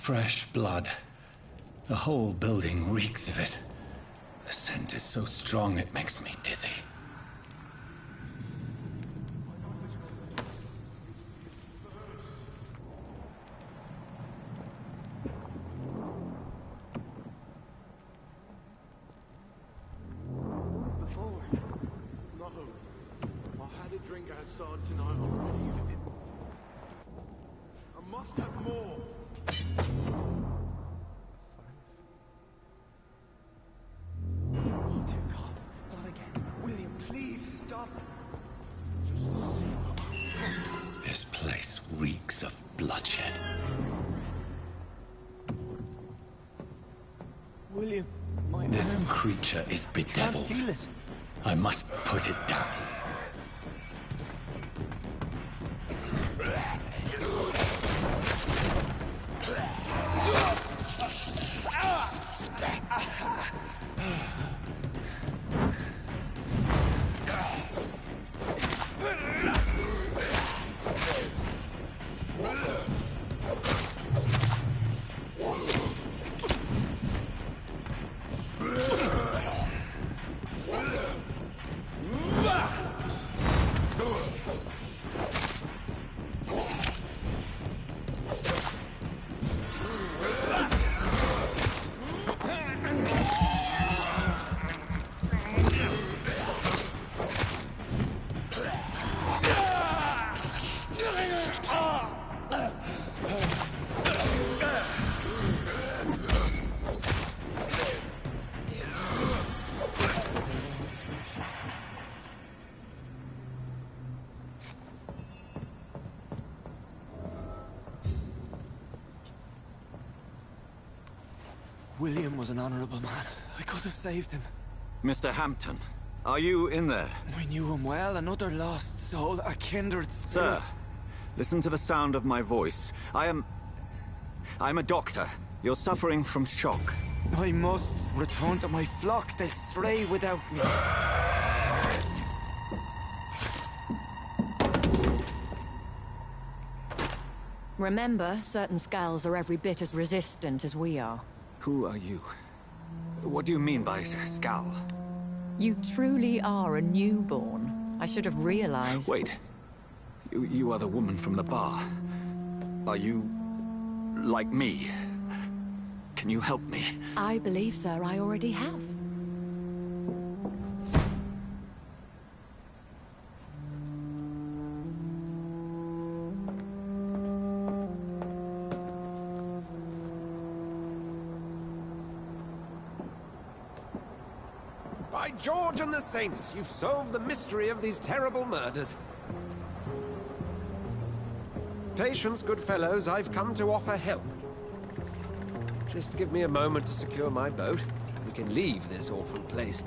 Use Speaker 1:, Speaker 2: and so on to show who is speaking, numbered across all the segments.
Speaker 1: Fresh blood. The whole building reeks of it. The scent is so strong it makes me dizzy. This place reeks of bloodshed.
Speaker 2: William,
Speaker 1: This creature is bedeviled.
Speaker 2: feel it.
Speaker 1: I must put it down.
Speaker 2: William was an honorable man. I could have saved him.
Speaker 3: Mr. Hampton, are you in there?
Speaker 2: I knew him well, another lost soul, a kindred spirit.
Speaker 3: Sir, listen to the sound of my voice. I'm a doctor. You're suffering from shock.
Speaker 2: I must return to my flock. They'll stray without me.
Speaker 4: Remember, certain skulls are every bit as resistant as we are.
Speaker 3: Who are you? What do you mean by scowl?
Speaker 4: You truly are a newborn. I should have realized.
Speaker 3: Wait. You are the woman from the bar. Are you like me? Can you help me?
Speaker 4: I believe, sir, I already have.
Speaker 5: By George and the Saints, you've solved the mystery of these terrible murders. Patience, good fellows, I've come to offer help. Just give me a moment to secure my boat. We can leave this awful place.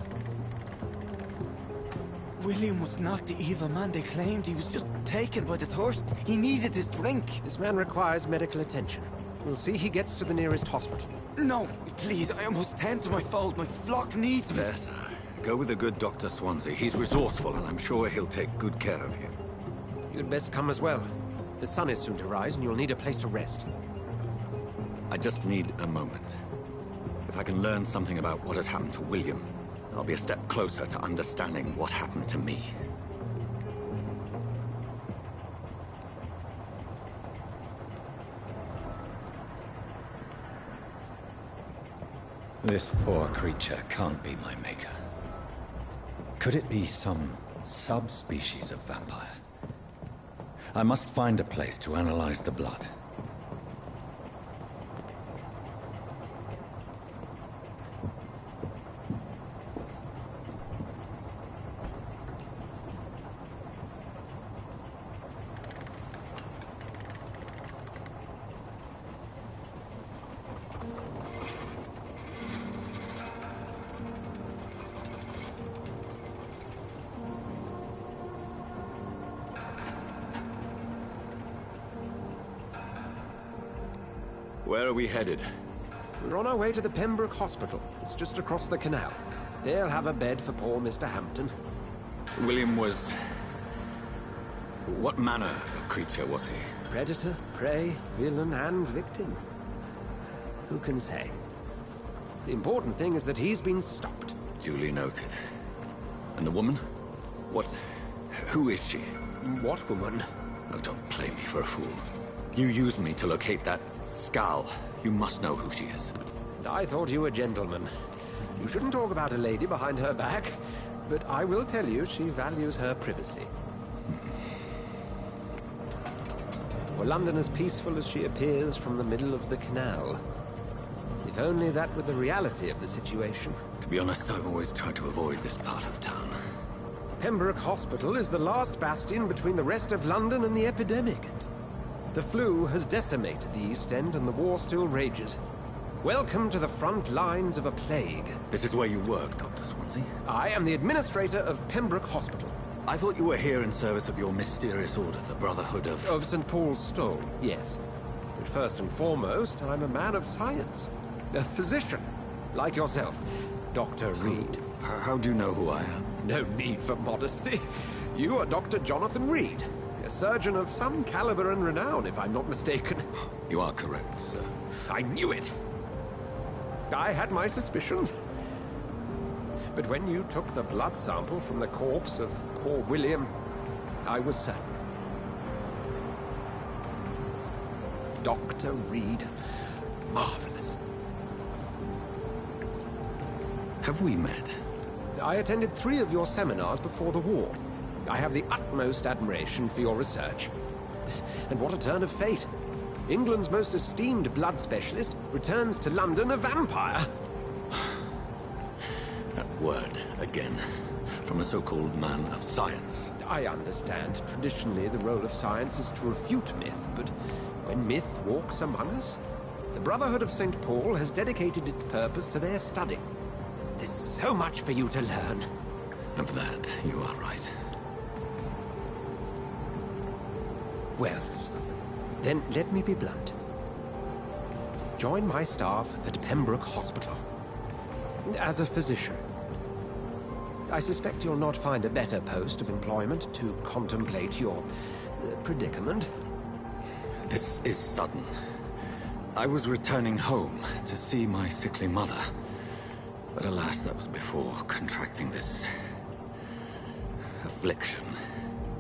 Speaker 2: William was not the evil man they claimed. He was just taken by the thirst. He needed his drink.
Speaker 5: This man requires medical attention. We'll see he gets to the nearest hospital.
Speaker 2: No, please, I must tend to my fold. My flock needs me.
Speaker 3: There, sir. Go with the good Dr. Swansea. He's resourceful, and I'm sure he'll take good care of you.
Speaker 5: You'd best come as well. The sun is soon to rise, and you'll need a place to rest.
Speaker 3: I just need a moment. If I can learn something about what has happened to William, I'll be a step closer to understanding what happened to me.
Speaker 1: This poor creature can't be my maker. Could it be some subspecies of vampire? I must find a place to analyze the blood.
Speaker 3: Where are we headed?
Speaker 5: We're on our way to the Pembroke Hospital. It's just across the canal. They'll have a bed for poor Mr. Hampton.
Speaker 3: William was... What manner of creature was he?
Speaker 5: Predator, prey, villain, and victim. Who can say? The important thing is that he's been stopped.
Speaker 3: Duly noted. And the woman? What... who is she?
Speaker 5: What woman?
Speaker 3: Oh, don't play me for a fool. You used me to locate that Skal. You must know who she is.
Speaker 5: And I thought you a gentleman. You shouldn't talk about a lady behind her back, but I will tell you she values her privacy. Were London as peaceful as she appears from the middle of the canal? If only that were the reality of the situation.
Speaker 3: To be honest, I've always tried to avoid this part of town.
Speaker 5: Pembroke Hospital is the last bastion between the rest of London and the epidemic. The flu has decimated the East End and the war still rages. Welcome to the front lines of a plague.
Speaker 3: This is where you work, Dr. Swansea?
Speaker 5: I am the administrator of Pembroke Hospital.
Speaker 3: I thought you were here in service of your mysterious order, the Brotherhood of...
Speaker 5: Of St. Paul's Stole, yes. But first and foremost, I'm a man of science. A physician, like yourself, Dr. Reed.
Speaker 3: How do you know who I am?
Speaker 5: No need for modesty. You are Dr. Jonathan Reed, a surgeon of some caliber and renown, if I'm not mistaken.
Speaker 3: You are correct, sir.
Speaker 5: I knew it! I had my suspicions. But when you took the blood sample from the corpse of poor William, I was certain. Dr. Reed. Marvelous.
Speaker 3: Have we met?
Speaker 5: I attended 3 of your seminars before the war. I have the utmost admiration for your research. And what a turn of fate. England's most esteemed blood specialist returns to London a vampire.
Speaker 3: That word, again. From a so-called man of science.
Speaker 5: I understand. Traditionally, the role of science is to refute myth, but when myth walks among us, the Brotherhood of St. Paul has dedicated its purpose to their study. There's so much for you to learn.
Speaker 3: Of that, you are right.
Speaker 5: Well, then let me be blunt. Join my staff at Pembroke Hospital. As a physician. I suspect you'll not find a better post of employment to contemplate your predicament.
Speaker 3: This is sudden. I was returning home to see my sickly mother. But alas, that was before contracting this... affliction.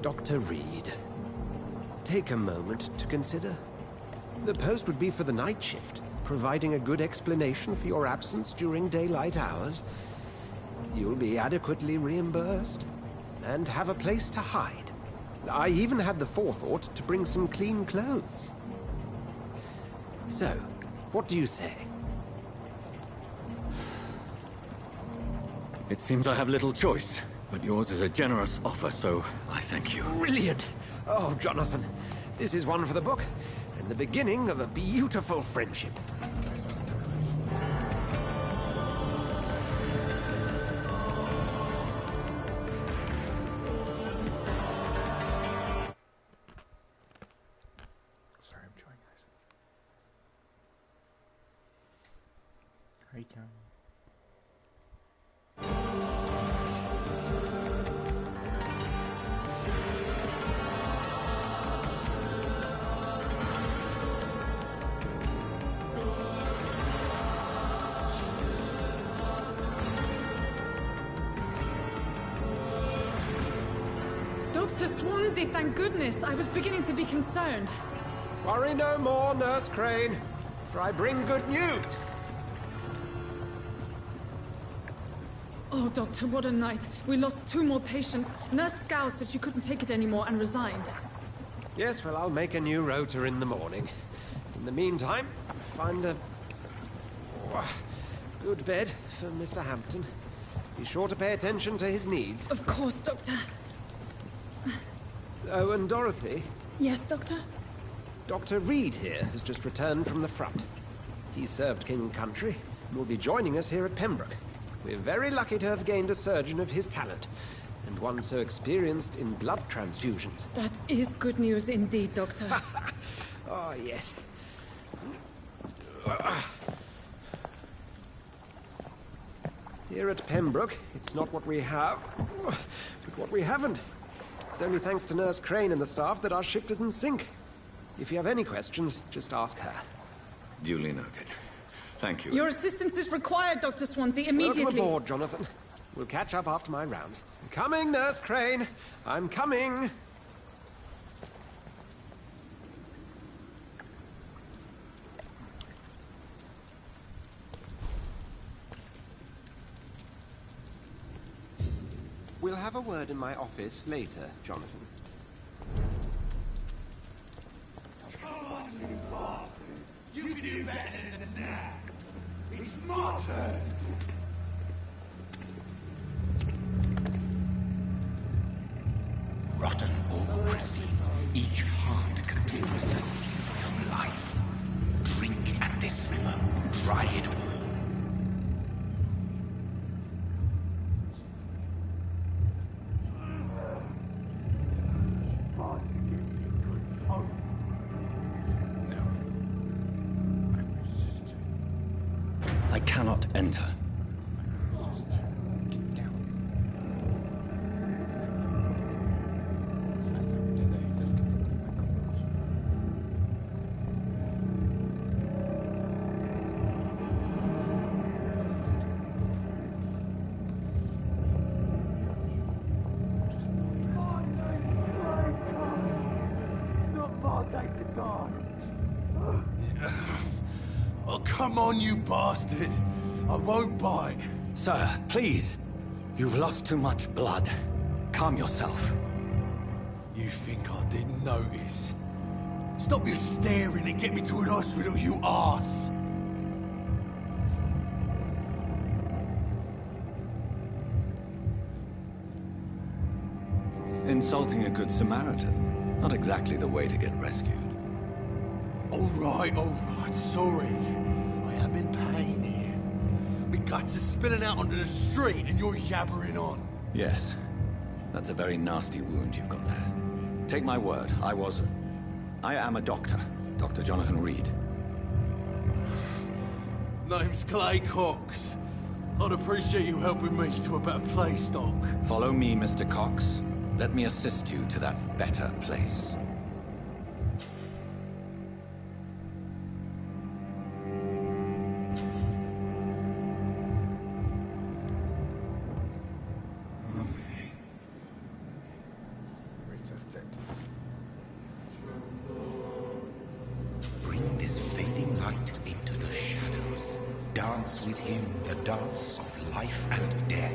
Speaker 5: Dr. Reed, take a moment to consider. The post would be for the night shift, providing a good explanation for your absence during daylight hours. You'll be adequately reimbursed, and have a place to hide. I even had the forethought to bring some clean clothes. So, what do you say?
Speaker 3: It seems I have little choice, but yours is a generous offer, so I thank you.
Speaker 5: Brilliant! Oh, Jonathan, this is one for the book, and the beginning of a beautiful friendship.
Speaker 6: Sorry, I'm chewing, guys. How you doing?
Speaker 7: Dr. Swansea, thank goodness. I was beginning to be concerned.
Speaker 5: Worry no more, Nurse Crane, for I bring good news.
Speaker 7: Oh, Doctor, what a night. We lost 2 more patients. Nurse Scow said she couldn't take it anymore and resigned.
Speaker 5: Yes, well, I'll make a new rota in the morning. In the meantime, find a good bed for Mr. Hampton. Be sure to pay attention to his needs.
Speaker 7: Of course, Doctor.
Speaker 5: Oh, and Dorothy,
Speaker 7: Yes, Doctor?
Speaker 5: Dr. Reed here has just returned from the front. He served King and Country and will be joining us here at Pembroke. We're very lucky to have gained a surgeon of his talent, and one so experienced in blood transfusions.
Speaker 7: That is good news indeed, Doctor.
Speaker 5: Oh, yes. Here at Pembroke, it's not what we have, but what we haven't. It's only thanks to Nurse Crane and the staff that our ship doesn't sink. If you have any questions, just ask her.
Speaker 3: Duly noted. Thank you.
Speaker 7: Your assistance is required, Dr. Swansea, immediately.
Speaker 5: Welcome aboard, Jonathan. We'll catch up after my rounds. Coming, Nurse Crane. I'm coming. We'll have a word in my office later, Jonathan.
Speaker 8: Come on, you bastard! You can do better than that! It's my turn!
Speaker 9: Rotten or pristine, each heart contains the seeds of life. Drink at this river, try it all.
Speaker 1: I cannot enter.
Speaker 6: Get down. Last time we did that, he just completely went close.
Speaker 8: Oh, come on, you bastard! I won't bite.
Speaker 1: Sir, please. You've lost too much blood. Calm yourself.
Speaker 8: You think I didn't notice? Stop your staring and get me to an hospital, you arse!
Speaker 1: Insulting a good Samaritan. Not exactly the way to get rescued.
Speaker 8: All right, sorry. I am in pain here. My guts are spilling out onto the street and you're yabbering on.
Speaker 1: Yes. That's a very nasty wound you've got there. Take my word, I am a doctor. Dr. Jonathan Reed.
Speaker 8: Name's Clay Cox. I'd appreciate you helping me to a better place, Doc.
Speaker 1: Follow me, Mr. Cox. Let me assist you to that better place.
Speaker 6: Resist it.
Speaker 9: Bring this fading light into the shadows. Dance with him the dance of life and death.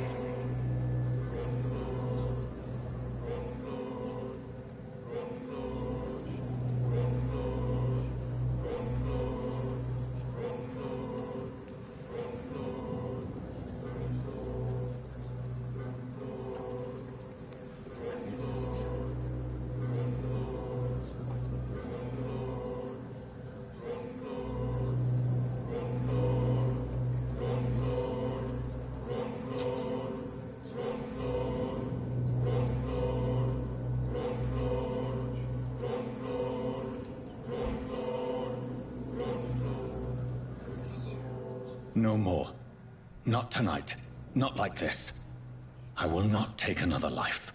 Speaker 1: No more. Not tonight. Not like this. I will not take another life.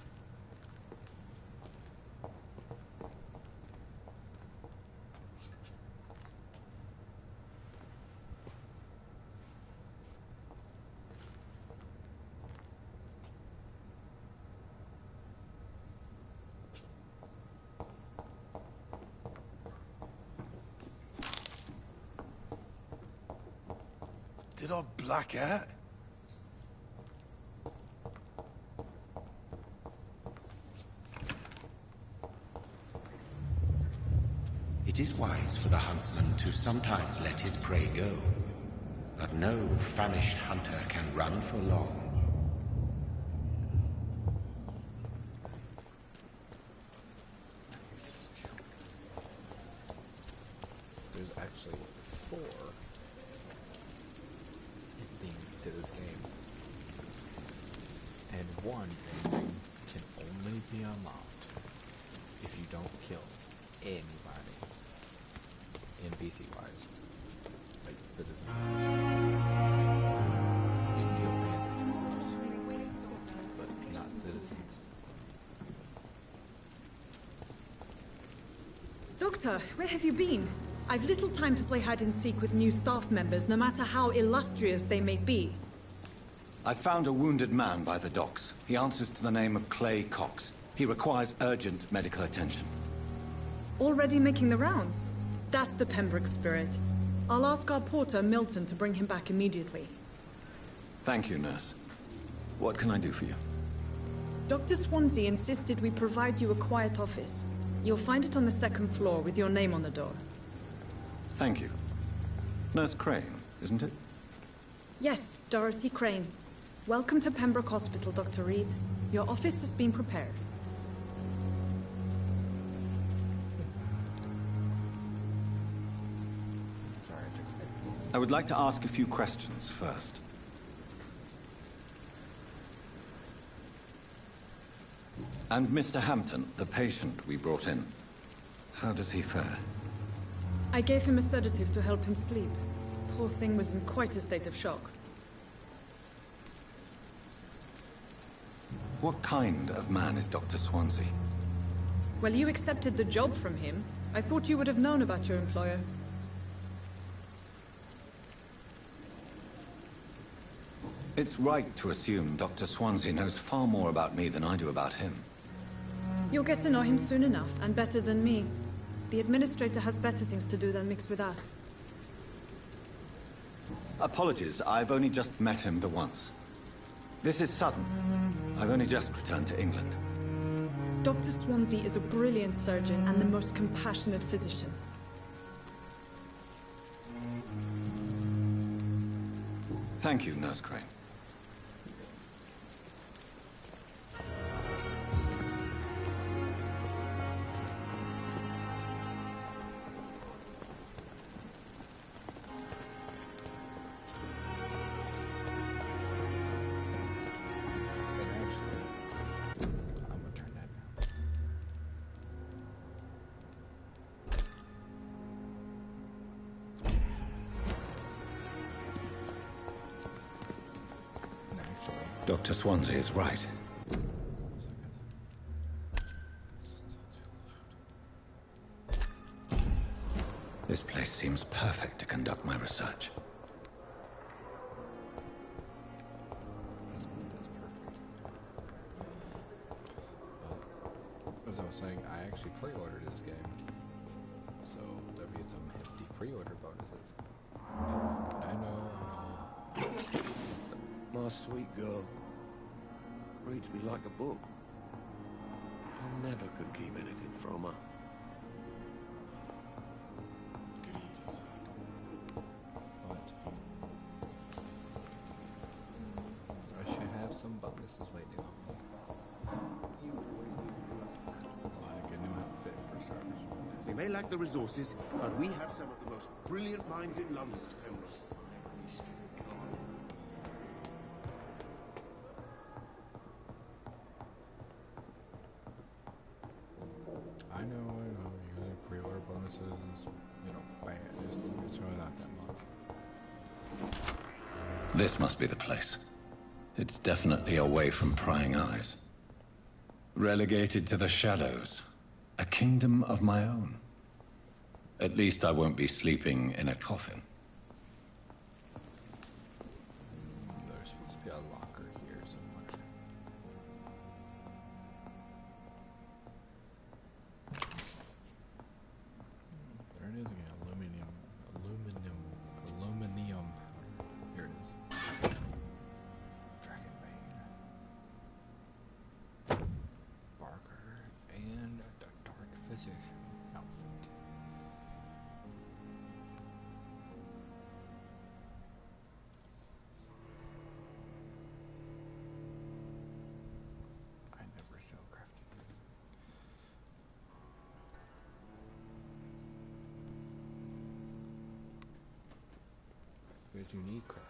Speaker 8: Did I black out?
Speaker 9: It is wise for the huntsman to sometimes let his prey go. But no famished hunter can run for long.
Speaker 6: There's actually 4 endings to this game. And one ending can only be unlocked if you don't kill anybody. NPC-wise. Like citizens-wise. You can kill bandits, of course. But not citizens.
Speaker 7: Doctor, where have you been? I've little time to play hide and seek with new staff members, no matter how illustrious they may be.
Speaker 1: I found a wounded man by the docks. He answers to the name of Clay Cox. He requires urgent medical attention.
Speaker 7: Already making the rounds? That's the Pembroke spirit. I'll ask our porter, Milton, to bring him back immediately.
Speaker 1: Thank you, nurse. What can I do for you?
Speaker 7: Dr. Swansea insisted we provide you a quiet office. You'll find it on the second floor with your name on the door.
Speaker 1: Thank you. Nurse Crane, isn't it?
Speaker 7: Yes, Dorothy Crane. Welcome to Pembroke Hospital, Dr. Reed. Your office has been prepared.
Speaker 1: I would like to ask a few questions first. And Mr. Hampton, the patient we brought in, how does he fare?
Speaker 7: I gave him a sedative to help him sleep. Poor thing was in quite a state of shock.
Speaker 1: What kind of man is Dr. Swansea?
Speaker 7: Well, you accepted the job from him. I thought you would have known about your employer.
Speaker 1: It's right to assume Dr. Swansea knows far more about me than I do about him.
Speaker 7: You'll get to know him soon enough, and better than me. The administrator has better things to do than mix with us.
Speaker 1: Apologies, I've only just met him the once. This is sudden. I've only just returned to England.
Speaker 7: Dr. Swansea is a brilliant surgeon and the most compassionate physician.
Speaker 1: Thank you, Nurse Crane. Dr. Swansea is right. This place seems perfect to conduct my research.
Speaker 6: That's perfect. As I was saying, I actually pre-ordered this game, so there'll be some hefty pre-order bonuses. I know.
Speaker 5: My sweet girl reads me like a book. I never could keep anything from her.
Speaker 6: But I should have some bonuses waiting on me. Like a new outfit for starters.
Speaker 5: They may lack the resources, but we have some of the most brilliant minds in London.
Speaker 6: I know, usually pre-order bonuses is, bad. It's really not that much.
Speaker 1: This must be the place. It's definitely away from prying eyes. Relegated to the shadows. A kingdom of my own. At least I won't be sleeping in a coffin.
Speaker 6: There's supposed to be a locker here somewhere. There it is again. Aluminium. Here it is. Dragonbane. Barker and the Dark Physician outfit. I never sell crafted. Because you need crafting.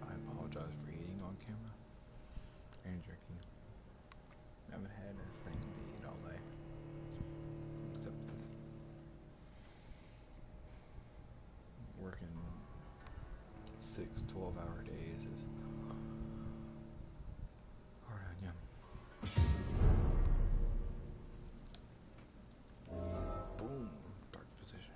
Speaker 6: I apologize for eating on camera and drinking. I haven't had a thing to eat all day. Except this. 12-hour days is hard on you. Boom, dark position.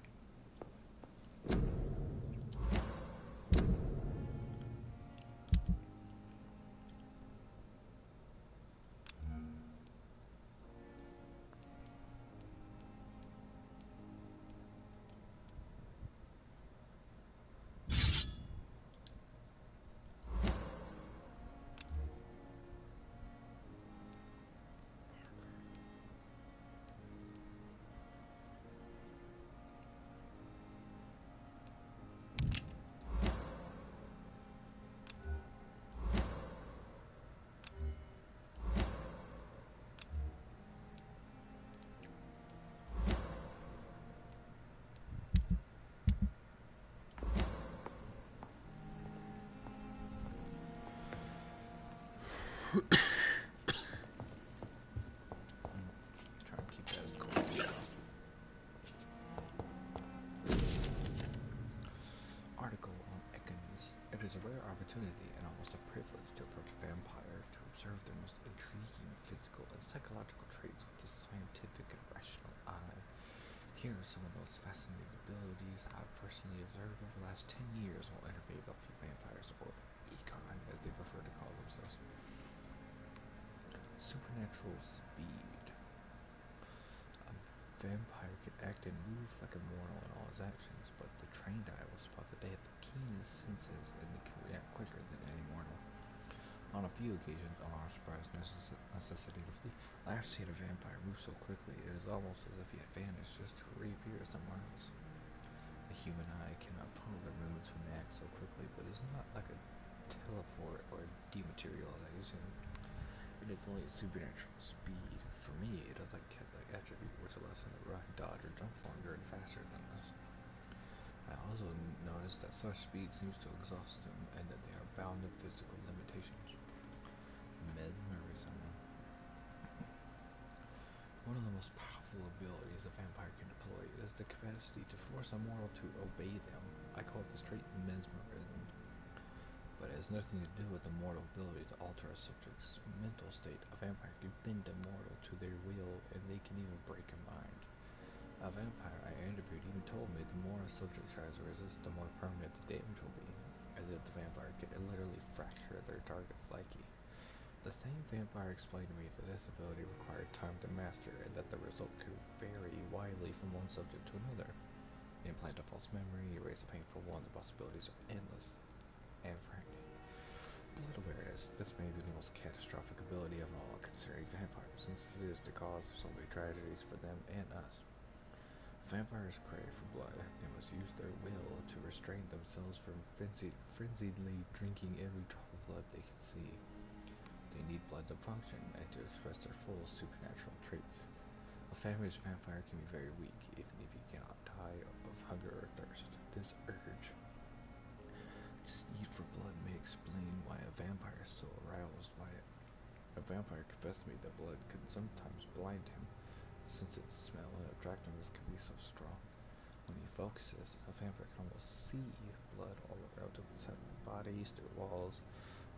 Speaker 6: Try and keep that as cold as possible. Article on Ekans. It is a rare opportunity and almost a privilege to approach a vampire, to observe their most intriguing physical and psychological traits with a scientific and rational eye. Here are some of the most fascinating abilities I've personally observed over the last 10 years while interviewing a few vampires, or econ as they prefer to call themselves. Supernatural speed. A vampire can act and move like a mortal in all his actions, but the trained eye will spot that they have the keenest senses and they can react quicker than any mortal. On a few occasions, alarm surprised necessity to flee. I have seen a vampire move so quickly, it is almost as if he had vanished just to reappear somewhere else. The human eye cannot follow their movements when they act so quickly, but it's not like a teleport or dematerialization. It is only supernatural speed. For me, it is like a cat-like attribute, which allows them to run, dodge, or jump longer and faster than us. I also noticed that such speed seems to exhaust them, and that they are bound to physical limitations. Mesmerism. One of the most powerful abilities a vampire can deploy is the capacity to force a mortal to obey them. I call this trait mesmerism, but it has nothing to do with the mortal ability to alter a subject's mental state. A vampire can bend a mortal to their will, and they can even break a mind. A vampire I interviewed even told me the more a subject tries to resist, the more permanent the damage will be, as if the vampire could literally fracture their target's psyche. The same vampire explained to me that this ability required time to master, and that the result could vary widely from one subject to another. Implant a false memory, erase a painful one, the possibilities are endless and frightening. Blood awareness. This may be the most catastrophic ability of all concerning vampires, since it is the cause of so many tragedies for them and us. Vampires crave for blood. They must use their will to restrain themselves from frenziedly drinking every drop of blood they can see. They need blood to function and to express their full supernatural traits. A famished vampire can be very weak, even if he cannot die of hunger or thirst. This urge, this need for blood, may explain why a vampire is so aroused by it. A vampire confessed to me that blood can sometimes blind him, since its smell and attractiveness can be so strong. When he focuses, a vampire can almost see blood all around him, inside bodies, through walls,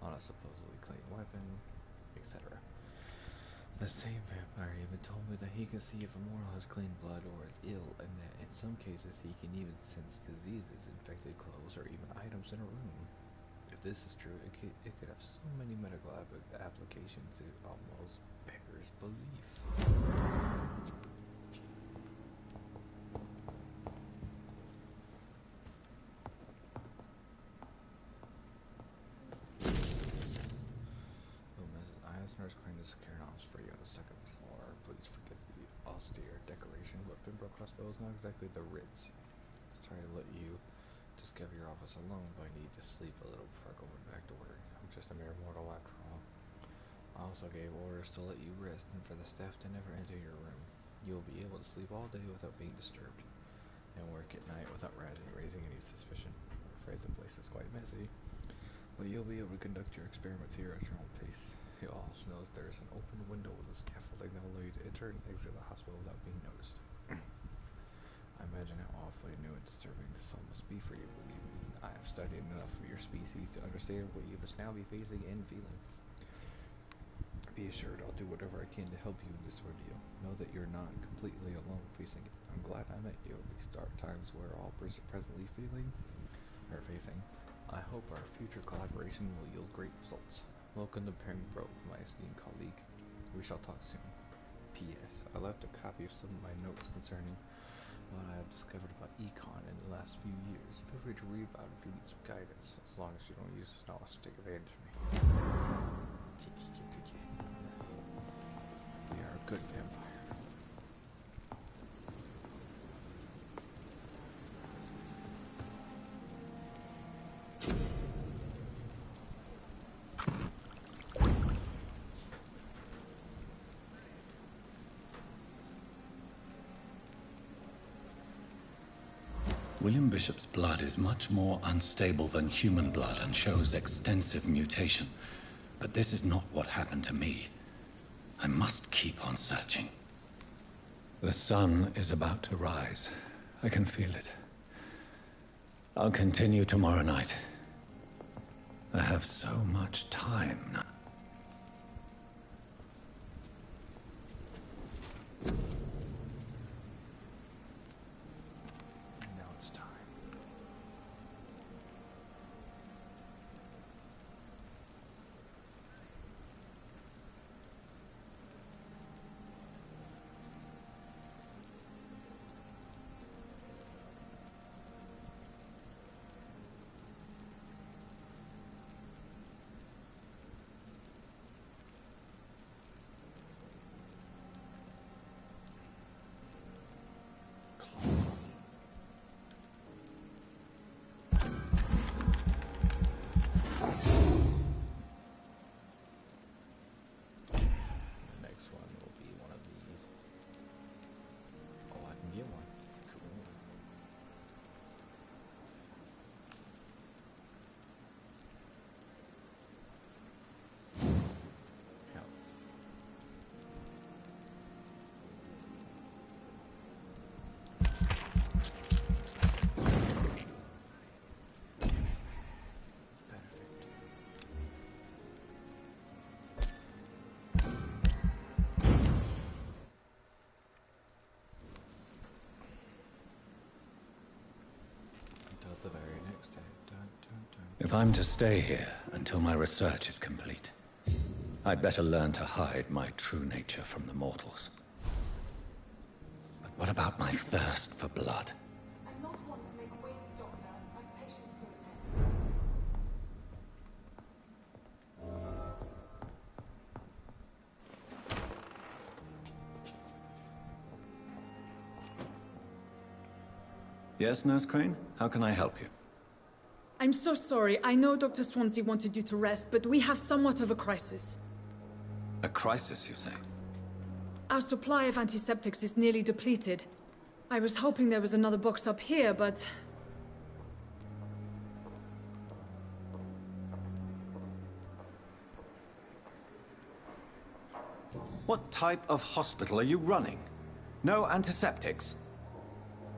Speaker 6: on a supposedly clean weapon, etc. The same vampire even told me that he can see if a mortal has clean blood or is ill, and that in some cases he can even sense diseases, infected clothes, or even items in a room. If this is true, it could have so many medical applications it almost beggars belief. Eisner's claim to secure knowledge for you on the second floor. Please forget the austere decoration, but Pembroke Hospital is not exactly the Ritz. Let's try to let you discover your office alone, but I need to sleep a little before going back to work. I'm just a mere mortal after all. I also gave orders to let you rest and for the staff to never enter your room. You will be able to sleep all day without being disturbed, and work at night without raising any suspicion. I'm afraid the place is quite messy, but you'll be able to conduct your experiments here at your own pace. You also notice there is an open window with a scaffolding that will allow you to enter and exit the hospital without being noticed. I imagine how awfully new and disturbing this all must be for you, believe me. I have studied enough of your species to understand what you must now be facing and feeling. Be assured I'll do whatever I can to help you in this ordeal. Know that you're not completely alone facing it. I'm glad I met you at these dark times where all presently facing. I hope our future collaboration will yield great results. Welcome to Pembroke, my esteemed colleague. We shall talk soon. P.S. I left a copy of some of my notes concerning what I have discovered about Econ in the last few years. Feel free to read about it if you need some guidance, as long as you don't use this knowledge to take advantage of me. We are a good vampire.
Speaker 1: William Bishop's blood is much more unstable than human blood and shows extensive mutation. But this is not what happened to me. I must keep on searching. The sun is about to rise. I can feel it. I'll continue tomorrow night. I have so much time now.
Speaker 6: The very next day. Dun, dun, dun.
Speaker 1: If I'm to stay here until my research is complete, I'd better learn to hide my true nature from the mortals. But what about my thirst for blood?
Speaker 7: I'm not one to make wait, Doctor. I've patience to attend.
Speaker 1: Yes, Nurse Crane? How can I help you?
Speaker 7: I'm so sorry. I know Dr. Swansea wanted you to rest, but we have somewhat of a crisis.
Speaker 1: A crisis, you say?
Speaker 7: Our supply of antiseptics is nearly depleted. I was hoping there was another box up here, but...
Speaker 1: What type of hospital are you running? No antiseptics?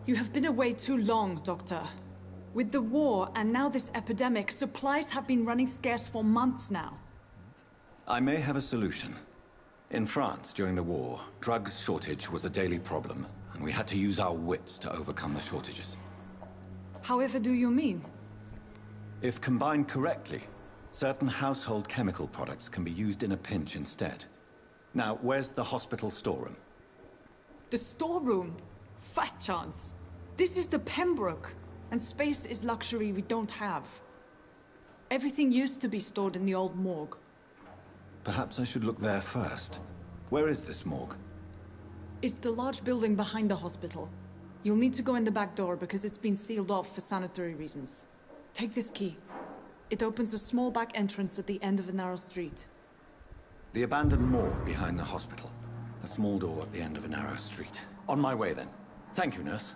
Speaker 7: You have been away too long, Doctor. With the war and now this epidemic, supplies have been running scarce for months now.
Speaker 1: I may have a solution. In France, during the war, drugs shortage was a daily problem, and we had to use our wits to overcome the shortages.
Speaker 7: However do you mean?
Speaker 1: If combined correctly, certain household chemical products can be used in a pinch instead. Now, where's the hospital storeroom?
Speaker 7: The storeroom? Fat chance. This is the Pembroke, and space is luxury we don't have. Everything used to be stored in the old morgue.
Speaker 1: Perhaps I should look there first. Where is this morgue?
Speaker 7: It's the large building behind the hospital. You'll need to go in the back door because it's been sealed off for sanitary reasons. Take this key. It opens a small back entrance at the end of a narrow street.
Speaker 1: The abandoned morgue behind the hospital. A small door at the end of a narrow street. On my way then. Thank you, nurse.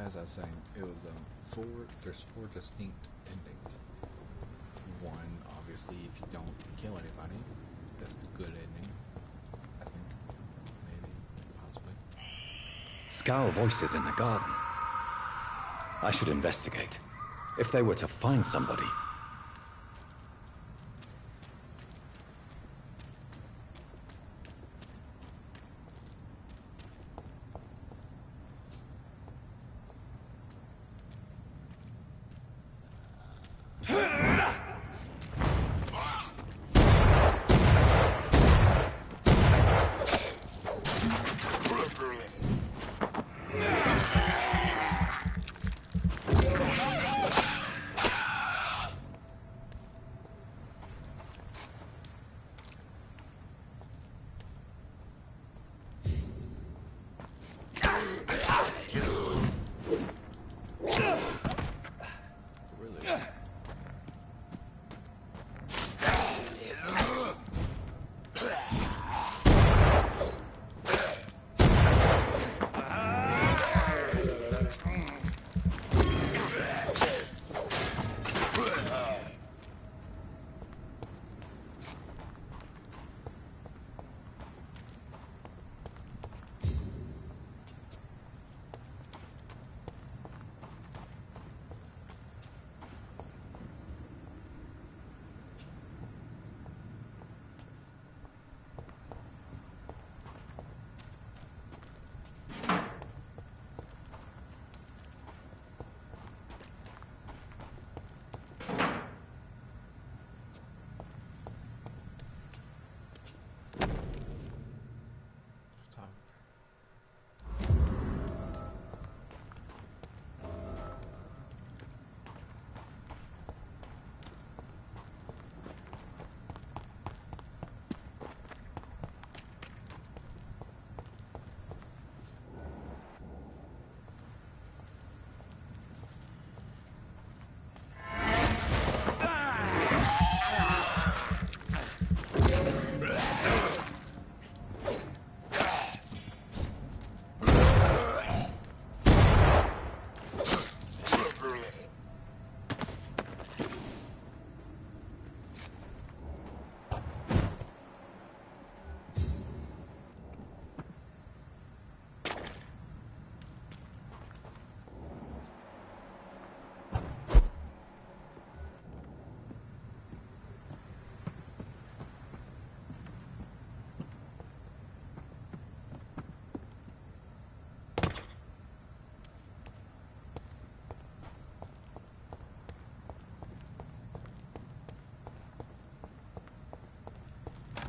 Speaker 6: As I was saying, it was there's four distinct endings. One, obviously, if you don't kill anybody, that's the good ending. I think. Maybe. Possibly.
Speaker 1: Scowl voices in the garden. I should investigate. If they were to find somebody.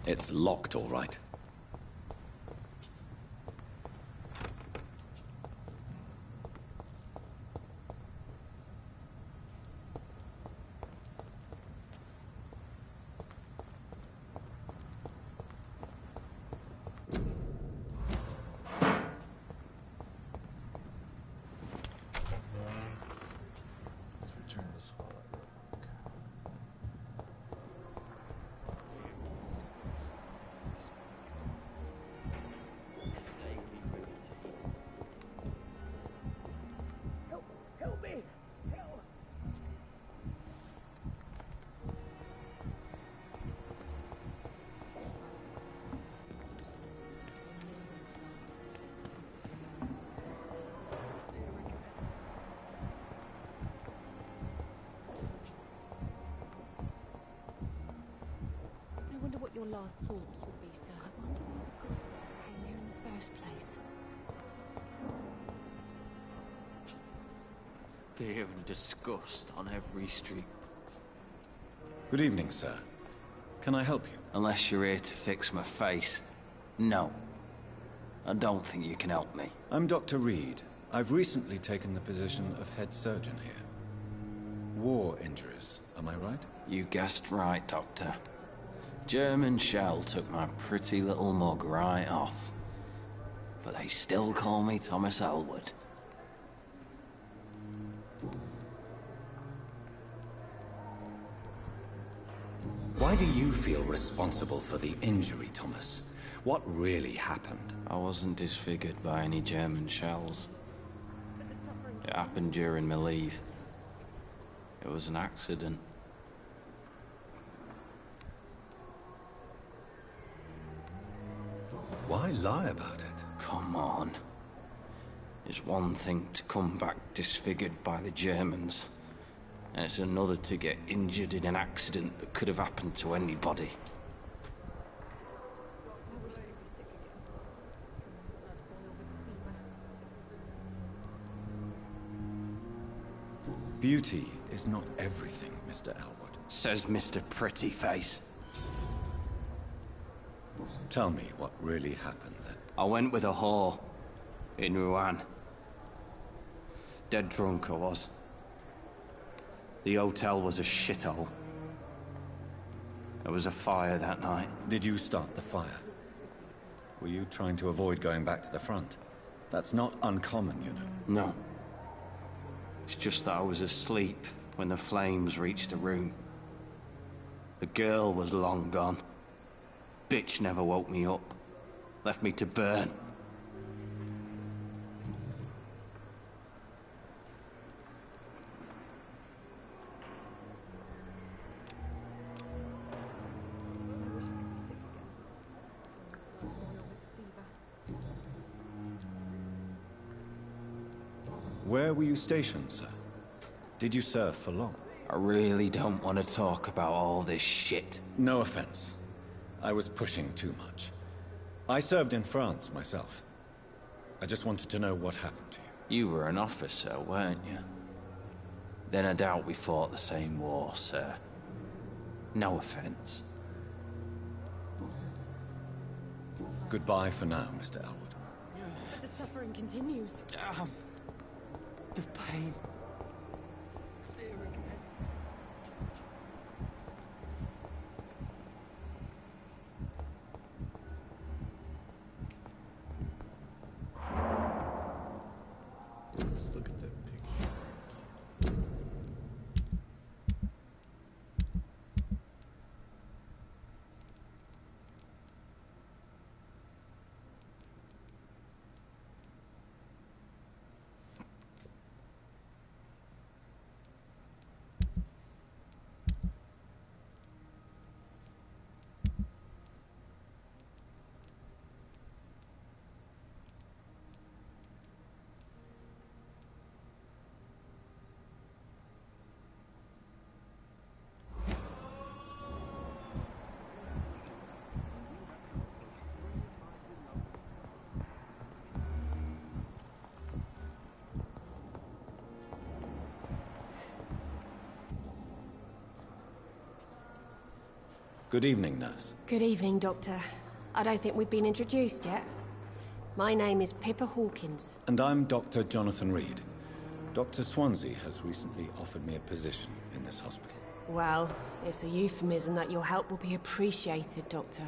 Speaker 1: It's locked, all right.
Speaker 10: Your last thoughts would be, sir. I wonder what the gospel came here in the first place.
Speaker 2: Fear and disgust on every street.
Speaker 1: Good evening, sir. Can I help you?
Speaker 2: Unless you're here to fix my face. No. I don't think you can help me.
Speaker 1: I'm Dr. Reed. I've recently taken the position of head surgeon here. War injuries, am I right?
Speaker 11: You guessed right, Doctor. German shell took my pretty little mug right off. But they still call me Thomas Elwood.
Speaker 1: Why do you feel responsible for the injury, Thomas? What really happened?
Speaker 11: I wasn't disfigured by any German shells. It happened during my leave. It was an accident.
Speaker 1: Why lie about it?
Speaker 11: Come on. It's one thing to come back disfigured by the Germans, and it's another to get injured in an accident that could have happened to anybody.
Speaker 1: Beauty is not everything, Mr. Elwood.
Speaker 11: Says Mr. Prettyface.
Speaker 1: Tell me what really happened then.
Speaker 11: I went with a whore in Rouen. Dead drunk I was. The hotel was a shithole. There was a fire that night.
Speaker 1: Did you start the fire? Were you trying to avoid going back to the front? That's not uncommon, you know.
Speaker 11: No. It's just that I was asleep when the flames reached the room. The girl was long gone. Bitch never woke me up. Left me to burn.
Speaker 1: Where were you stationed, sir? Did you serve for long?
Speaker 11: I really don't want to talk about all this shit.
Speaker 1: No offense. I was pushing too much. I served in France myself. I just wanted to know what happened to you.
Speaker 11: You were an officer, weren't you? Then I doubt we fought the same war, sir. No offense.
Speaker 1: Goodbye for now, Mr. Elwood.
Speaker 10: But the suffering continues.
Speaker 11: Damn. The pain.
Speaker 6: Let's look at that picture.
Speaker 1: Good evening, nurse.
Speaker 10: Good evening, Doctor. I don't think we've been introduced yet. My name is Pippa Hawkins.
Speaker 1: And I'm Dr. Jonathan Reed. Dr. Swansea has recently offered me a position in this hospital.
Speaker 10: Well, it's a euphemism that your help will be appreciated, Doctor.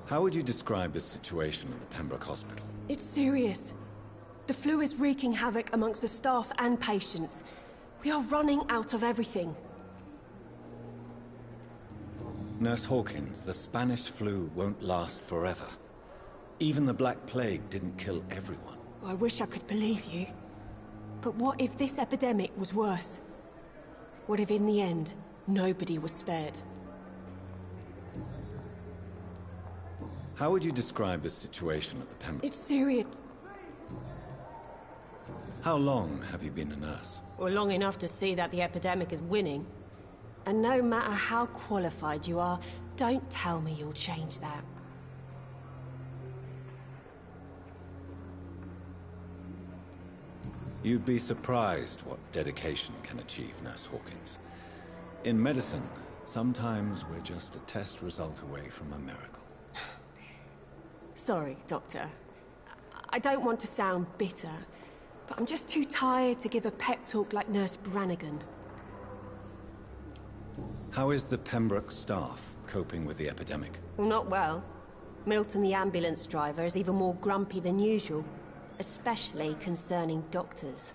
Speaker 1: How would you describe the situation at the Pembroke Hospital?
Speaker 10: It's serious. The flu is wreaking havoc amongst the staff and patients. We are running out of everything.
Speaker 1: Nurse Hawkins, the Spanish flu won't last forever. Even the Black Plague didn't kill everyone.
Speaker 10: I wish I could believe you. But what if this epidemic was worse? What if in the end, nobody was spared?
Speaker 1: How would you describe the situation at the Pembroke?
Speaker 10: It's serious.
Speaker 1: How long have you been a nurse?
Speaker 10: Well, long enough to see that the epidemic is winning. And no matter how qualified you are, don't tell me you'll change that.
Speaker 1: You'd be surprised what dedication can achieve, Nurse Hawkins. In medicine, sometimes we're just a test result away from a miracle.
Speaker 10: Sorry, Doctor. I don't want to sound bitter, but I'm just too tired to give a pep talk like Nurse Brannigan.
Speaker 1: How is the Pembroke staff coping with the epidemic?
Speaker 10: Well, not well. Milton, the ambulance driver, is even more grumpy than usual, especially concerning doctors.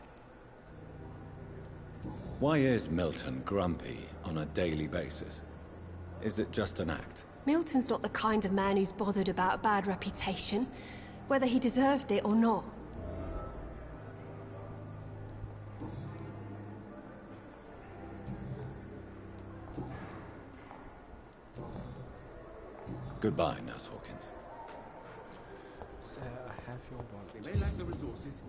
Speaker 1: Why is Milton grumpy on a daily basis? Is it just an act?
Speaker 10: Milton's not the kind of man who's bothered about a bad reputation, whether he deserved it or not.
Speaker 1: Goodbye, Nurse Hawkins.
Speaker 6: Sir, I have your wallet.
Speaker 8: They may lack the resources.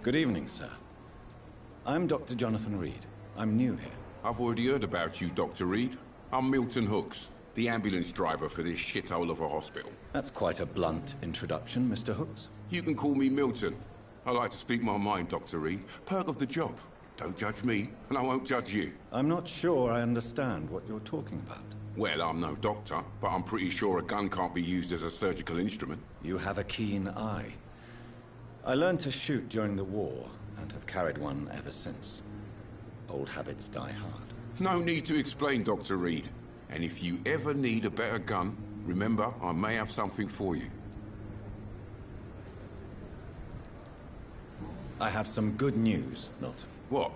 Speaker 1: Good evening, sir. I'm Dr. Jonathan Reed. I'm new here.
Speaker 12: I've already heard about you, Dr. Reed. I'm Milton Hooks, the ambulance driver for this shithole of a hospital.
Speaker 1: That's quite a blunt introduction, Mr. Hooks.
Speaker 12: You can call me Milton. I like to speak my mind, Dr. Reed. Perk of the job. Don't judge me, and I won't judge you.
Speaker 1: I'm not sure I understand what you're talking about.
Speaker 12: Well, I'm no doctor, but I'm pretty sure a gun can't be used as a surgical instrument.
Speaker 1: You have a keen eye. I learned to shoot during the war, and have carried one ever since. Old habits die hard.
Speaker 12: No need to explain, Dr. Reed. And if you ever need a better gun, remember, I may have something for you.
Speaker 1: I have some good news, Milton.
Speaker 12: What?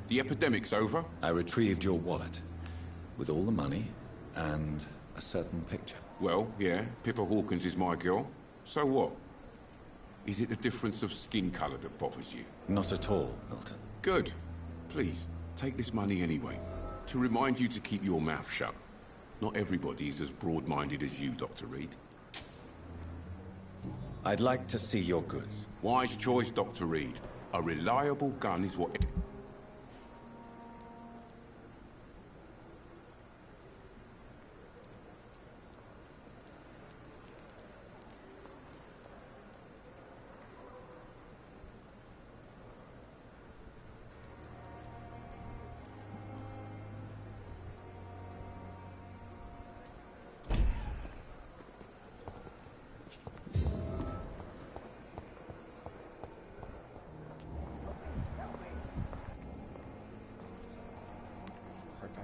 Speaker 12: The epidemic's over?
Speaker 1: I retrieved your wallet, with all the money, and a certain picture.
Speaker 12: Well, yeah, Pippa Hawkins is my girl. So what? Is it the difference of skin color that bothers you?
Speaker 1: Not at all, Milton.
Speaker 12: Good. Please, take this money anyway. To remind you to keep your mouth shut. Not everybody is as broad-minded as you, Dr. Reed.
Speaker 1: I'd like to see your goods.
Speaker 12: Wise choice, Dr. Reed. A reliable gun is what...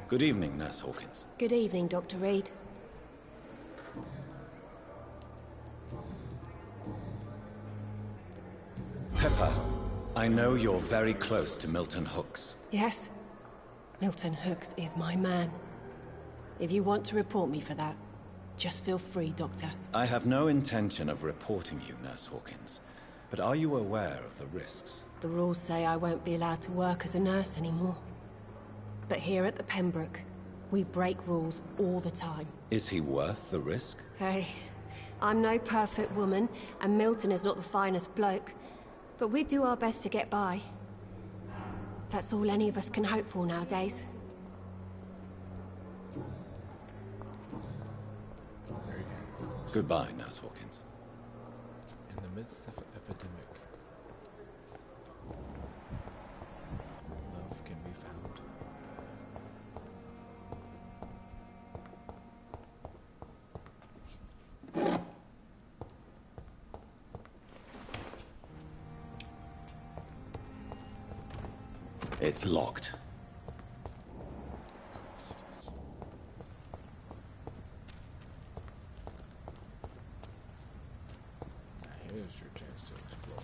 Speaker 1: Good evening, Nurse Hawkins.
Speaker 10: Good evening, Dr. Reed.
Speaker 1: Pepper, I know you're very close to Milton Hooks.
Speaker 10: Yes? Milton Hooks is my man. If you want to report me for that, just feel free, Doctor.
Speaker 1: I have no intention of reporting you, Nurse Hawkins. But are you aware of the risks?
Speaker 10: The rules say I won't be allowed to work as a nurse anymore. But here at the Pembroke, we break rules all the time.
Speaker 1: Is he worth the risk?
Speaker 10: Hey, I'm no perfect woman, and Milton is not the finest bloke. But we do our best to get by. That's all any of us can hope for nowadays.
Speaker 1: Goodbye, Nurse Hawkins.
Speaker 6: In the midst of an epidemic, love can be found.
Speaker 1: It's locked.
Speaker 6: Here's your chance to explore.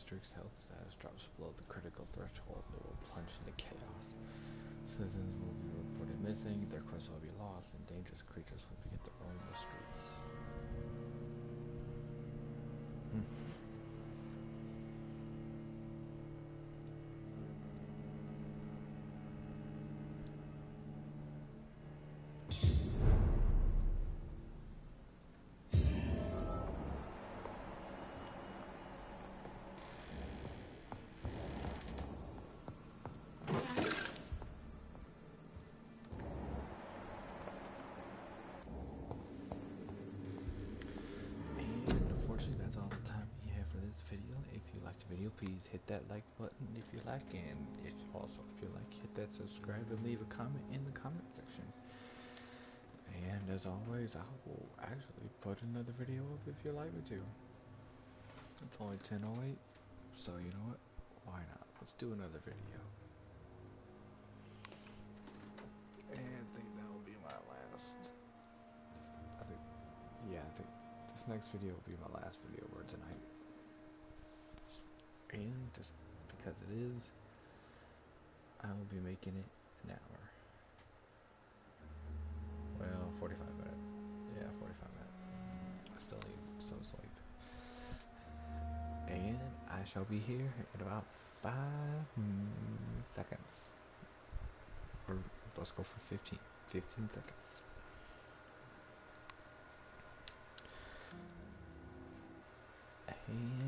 Speaker 6: district's health status drops below the critical threshold, it will plunge into chaos. Citizens will be reported missing, their quests will be lost, and dangerous creatures will begin to roam the streets. Video. If you liked the video, please hit that like button if you like, and if you like, hit that subscribe and leave a comment in the comment section. And as always, I will actually put another video up if you like me to. It's only 10:08, so you know what? Why not? Let's do another video. And I think that will be my last. I think this next video will be my last video for tonight. And just because it is, I will be making it an hour. Well, 45 minutes. Yeah, 45 minutes. I still need some sleep. And I shall be here in about 5 seconds. Or let's go for 15 seconds. And